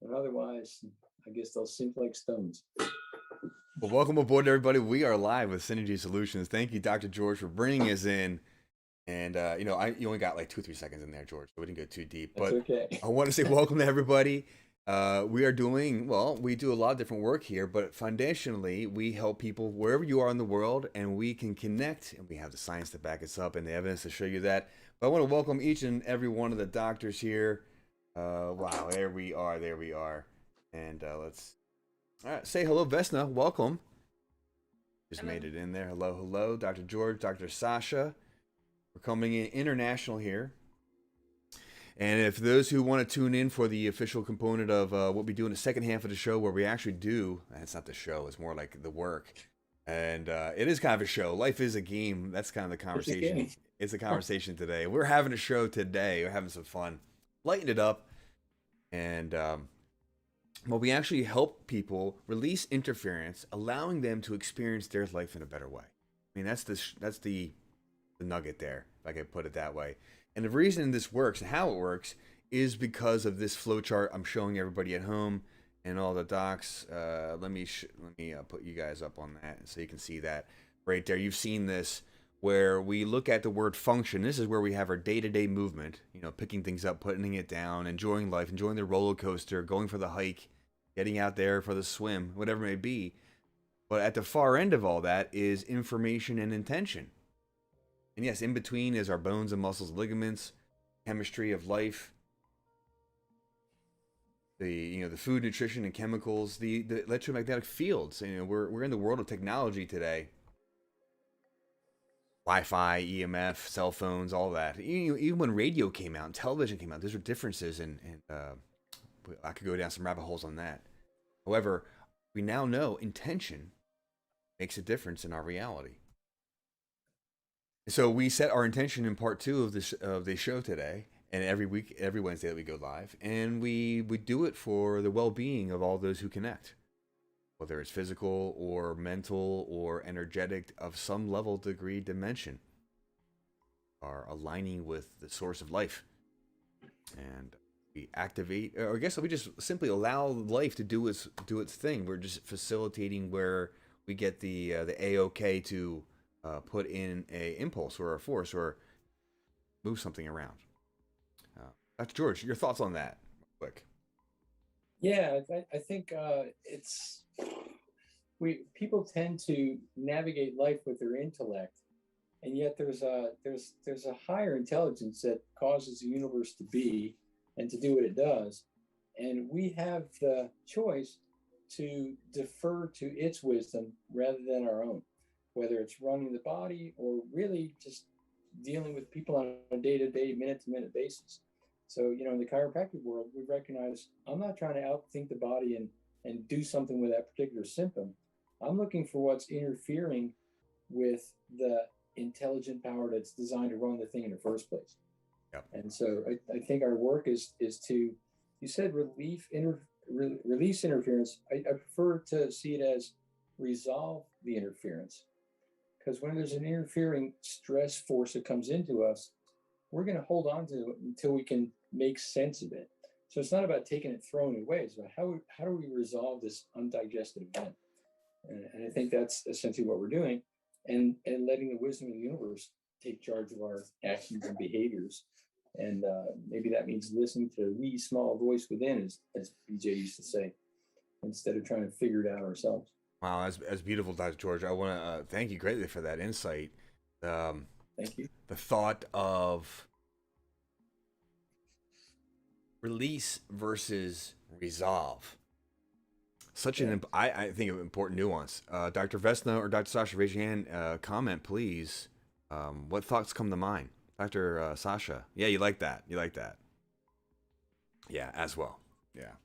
And otherwise, I guess they'll sink like stones. Well, welcome aboard, everybody. We are live with Synergy Solutions. Thank you, Dr. George, for bringing us in. And you only got like 2 or 3 seconds in there, George, so we didn't go too deep. That's But okay. I want to say welcome to everybody. We are doing well. We do a lot of different work here, but foundationally, we help people wherever you are in the world, and we can connect. And we have the science to back us up and the evidence to show you that. But I want to welcome each and every one of the doctors here. Wow, there we are. There we are. And let's all right, say hello, Vesna. Welcome. Just Hello. made it in there. Hello, hello, Dr. George, Dr. Sasha. We're coming in international here. And if those who want to tune in for the official component of what we do in the second half of the show, where we actually do, it's not the show, it's more like the work. And it is kind of a show. Life is a game. That's kind of the conversation. It's a conversation today. We're having a show today. We're having some fun. Lighten it up. And well, we actually help people release interference, allowing them to experience their life in a better way. I mean, that's the nugget there, if I could put it that way. And the reason this works and how it works is because of this flow chart I'm showing everybody at home and all the docs. Let me put you guys up on that so you can see that right there. You've seen this where we look at the word function. This is where we have our day-to-day movement, picking things up, putting it down, enjoying life, enjoying the roller coaster, going for the hike, getting out there for the swim, whatever it may be. But at the far end of all that is information and intention. And yes, in between is our bones and muscles, ligaments, chemistry of life, the food, nutrition, and chemicals, the electromagnetic fields. We're in the world of technology today. Wi-Fi, EMF, cell phones, all that. Even when radio came out and television came out, those are differences, and I could go down some rabbit holes on that. However, we now know intention makes a difference in our reality. So we set our intention in part 2 of the show today, and every week, every Wednesday that we go live, and we do it for the well-being of all those who connect, whether it's physical or mental or energetic of some level, degree, dimension, are aligning with the source of life, and we activate, or I guess we just simply allow life to do its thing. We're just facilitating where we get the A-OK to put in a impulse or a force or move something around. Dr. George, your thoughts on that, quick? Yeah, I think people tend to navigate life with their intellect, and yet there's a higher intelligence that causes the universe to be and to do what it does, and we have the choice to defer to its wisdom rather than our own, whether it's running the body or really just dealing with people on a day-to-day, minute-to-minute basis. So, in the chiropractic world, we recognize I'm not trying to outthink the body and do something with that particular symptom. I'm looking for what's interfering with the intelligent power that's designed to run the thing in the first place. Yep. And so I think our work is to, you said release interference. I prefer to see it as resolve the interference. Because when there's an interfering stress force that comes into us, we're going to hold on to it until we can make sense of it. So it's not about taking it, throwing it away. It's about how do we resolve this undigested event? And I think that's essentially what we're doing, and letting the wisdom of the universe take charge of our actions and behaviors. And maybe that means listening to the wee small voice within, as BJ used to say, instead of trying to figure it out ourselves. Wow, that's beautiful, Dr. George. I want to thank you greatly for that insight. Thank you. The thought of release versus resolve. Such an, I think, an important nuance. Dr. Vesna or Dr. Sasha, raise your hand. Comment, please. What thoughts come to mind? Dr. Sasha. Yeah, you like that. You like that. Yeah, as well. Yeah.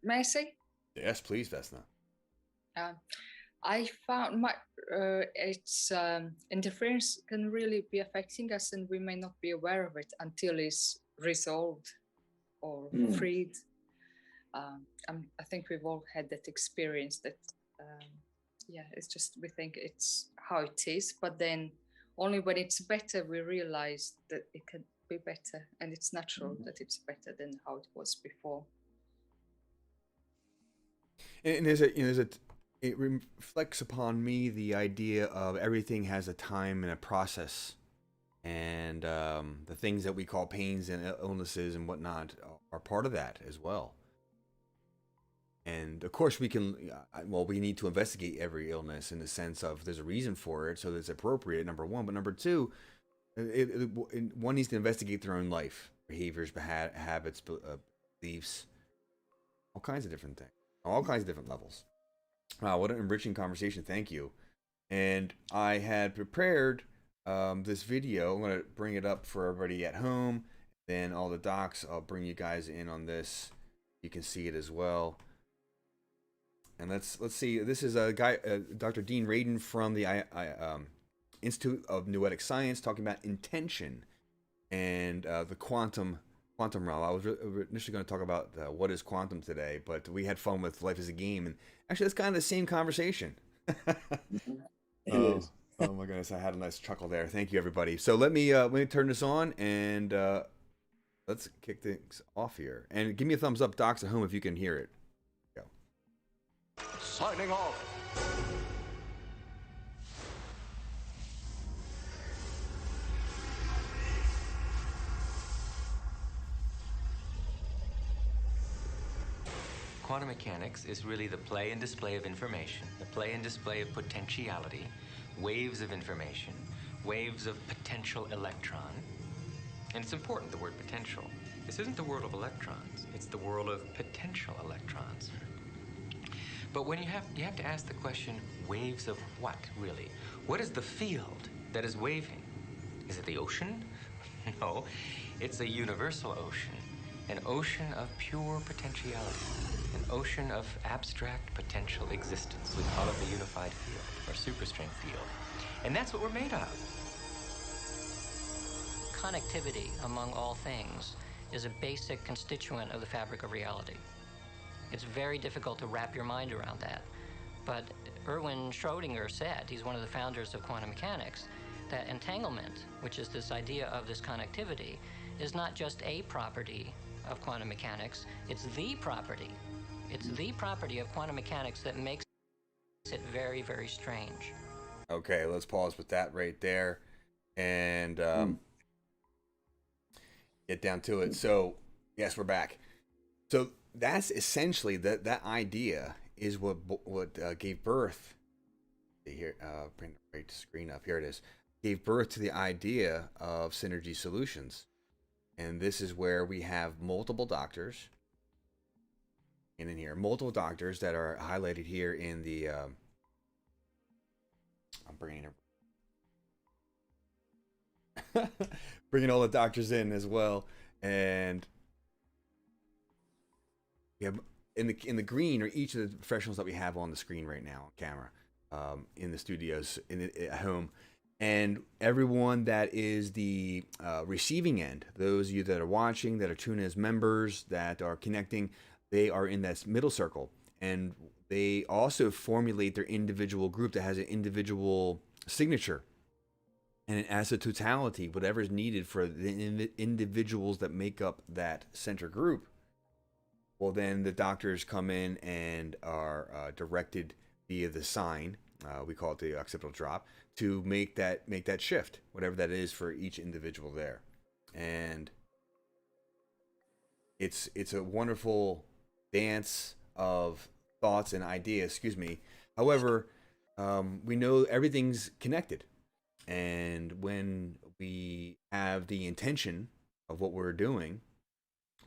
May I say? Yes, please, Vesna. I found its interference can really be affecting us, and we may not be aware of it until it's resolved or freed. I think we've all had that experience that, it's just, we think it's how it is, but then only when it's better we realize that be better, and it's natural that it's better than how it was before. And it reflects upon me the idea of everything has a time and a process, and the things that we call pains and illnesses and whatnot are part of that as well. And of course, we need to investigate every illness in the sense of there's a reason for it, so that's appropriate. Number one, but number two, one needs to investigate their own life, behaviors, habits, beliefs, all kinds of different things, all kinds of different levels. Wow, what an enriching conversation! Thank you. And I had prepared this video. I'm going to bring it up for everybody at home. Then all the docs, I'll bring you guys in on this. You can see it as well. And let's see. This is a guy, Dr. Dean Radin from the Institute of Noetic Science, talking about intention and the quantum realm. I was initially going to talk about what is quantum today, but we had fun with life as a game, and actually, that's kind of the same conversation. It is. Oh my goodness, I had a nice chuckle there. Thank you, everybody. So let me turn this on and let's kick things off here. And give me a thumbs up, docs at home, if you can hear it. Go. Signing off. Quantum mechanics is really the play and display of information, the play and display of potentiality, waves of information, waves of potential electron. And it's important, the word potential. This isn't the world of electrons, it's the world of potential electrons. But when you have to ask the question, waves of what, really? What is the field that is waving? Is it the ocean? No, it's a universal ocean, an ocean of pure potentiality. An ocean of abstract potential existence. We call it the unified field, or superstring field. And that's what we're made of. Connectivity among all things is a basic constituent of the fabric of reality. It's very difficult to wrap your mind around that. But Erwin Schrödinger said, he's one of the founders of quantum mechanics, that entanglement, which is this idea of this connectivity, is not just a property of quantum mechanics, it's the property. It's the property of quantum mechanics that makes it very, very strange. Okay, let's pause with that right there and get down to it. So, yes, we're back. So that's essentially that idea is what gave birth. Here, bring the right screen up. Here it is. Gave birth to the idea of synergy solutions, and this is where we have multiple doctors. In here, multiple doctors that are highlighted here in the. I'm bringing all the doctors in as well, and we have in the green are each of the professionals that we have on the screen right now on camera, in the studios at home, and everyone that is the receiving end. Those of you that are watching, that are tuning as members, that are connecting. They are in that middle circle, and they also formulate their individual group that has an individual signature. And as a totality, whatever is needed for the individuals that make up that center group, well, then the doctors come in and are directed via the sign, we call it the occipital drop, to make that shift, whatever that is for each individual there. And it's a wonderful dance of thoughts and ideas. However, we know everything's connected, and when we have the intention of what we're doing,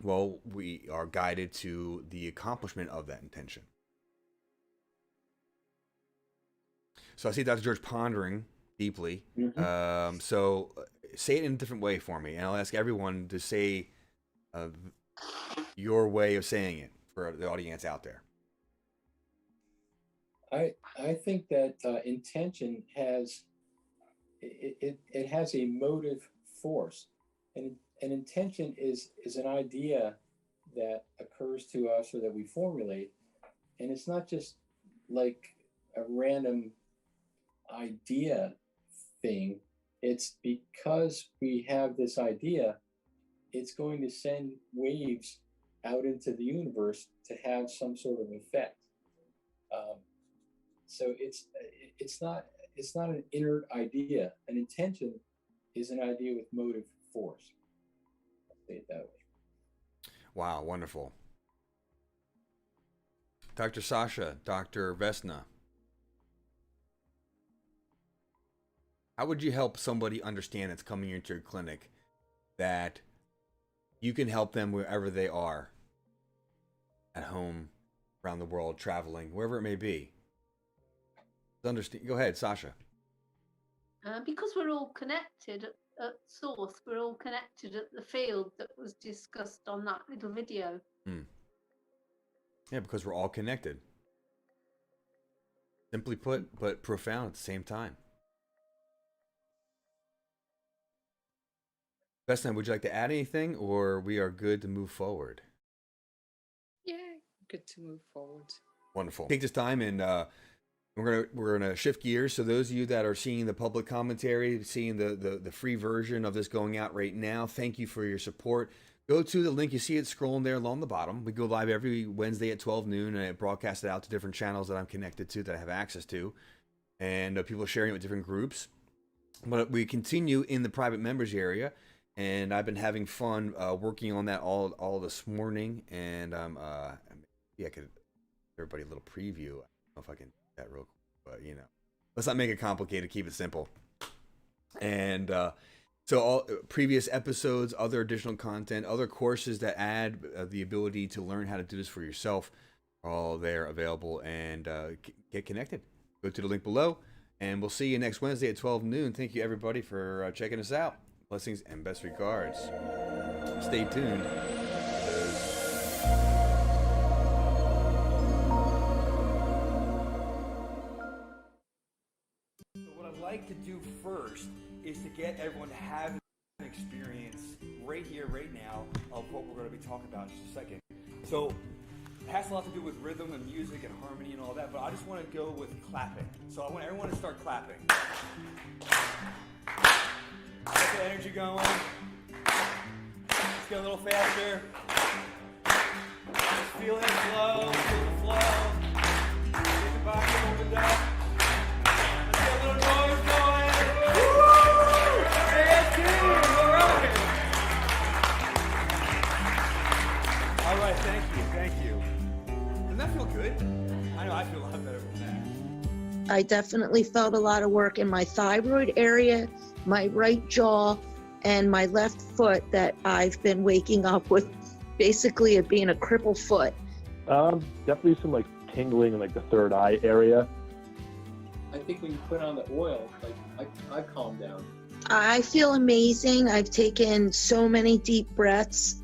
well, we are guided to the accomplishment of that intention. So I see Dr. George pondering deeply. So say it in a different way for me, and I'll ask everyone to say your way of saying it for the audience out there. I think that intention has it has a motive force, and an intention is an idea that occurs to us or that we formulate, and it's not just like a random idea thing. It's because we have this idea it's going to send waves out into the universe to have some sort of effect. So it's not an inert idea. An intention is an idea with motive force. I'll say it that way. Wow, wonderful. Dr. Sasha, Dr. Vesna, how would you help somebody understand that's coming into your clinic that you can help them wherever they are, at home, around the world, traveling, wherever it may be? Understand. Go ahead, Sasha. Because we're all connected at source, we're all connected at the field that was discussed on that little video. Yeah, because we're all connected. Simply put, but profound at the same time. Vesna, would you like to add anything, or we are good to move forward? Yeah, good to move forward. Wonderful. Take this time and we're gonna shift gears. So those of you that are seeing the public commentary, seeing the free version of this going out right now, thank you for your support. Go to the link, you see it scrolling there along the bottom. We go live every Wednesday at 12 noon, and I broadcast it out to different channels that I'm connected to, that I have access to, and people are sharing it with different groups. But we continue in the private members area, and I've been having fun working on that all this morning. And yeah, I could give everybody a little preview. I don't know if I can do that real quick, but let's not make it complicated. Keep it simple. And so all previous episodes, other additional content, other courses that add the ability to learn how to do this for yourself are all there available. And get connected. Go to the link below, and we'll see you next Wednesday at 12 noon. Thank you, everybody, for checking us out. Blessings and best regards. Stay tuned. So what I'd like to do first is to get everyone to have an experience right here, right now, of what we're going to be talking about in just a second. So it has a lot to do with rhythm and music and harmony and all that, but I just want to go with clapping. So I want everyone to start clapping. Get the energy going. Let's go a little faster. Just feel it flow, feel the flow. Get the body opened up. Let's get a little noise going. Woo! AST, we're rocking. All right, thank you. Doesn't that feel good? I know I feel a lot better with that. I definitely felt a lot of work in my thyroid area, my right jaw, and my left foot that I've been waking up with basically it being a crippled foot. Definitely some tingling in the third eye area. I think when you put on the oil, I calm down. I feel amazing. I've taken so many deep breaths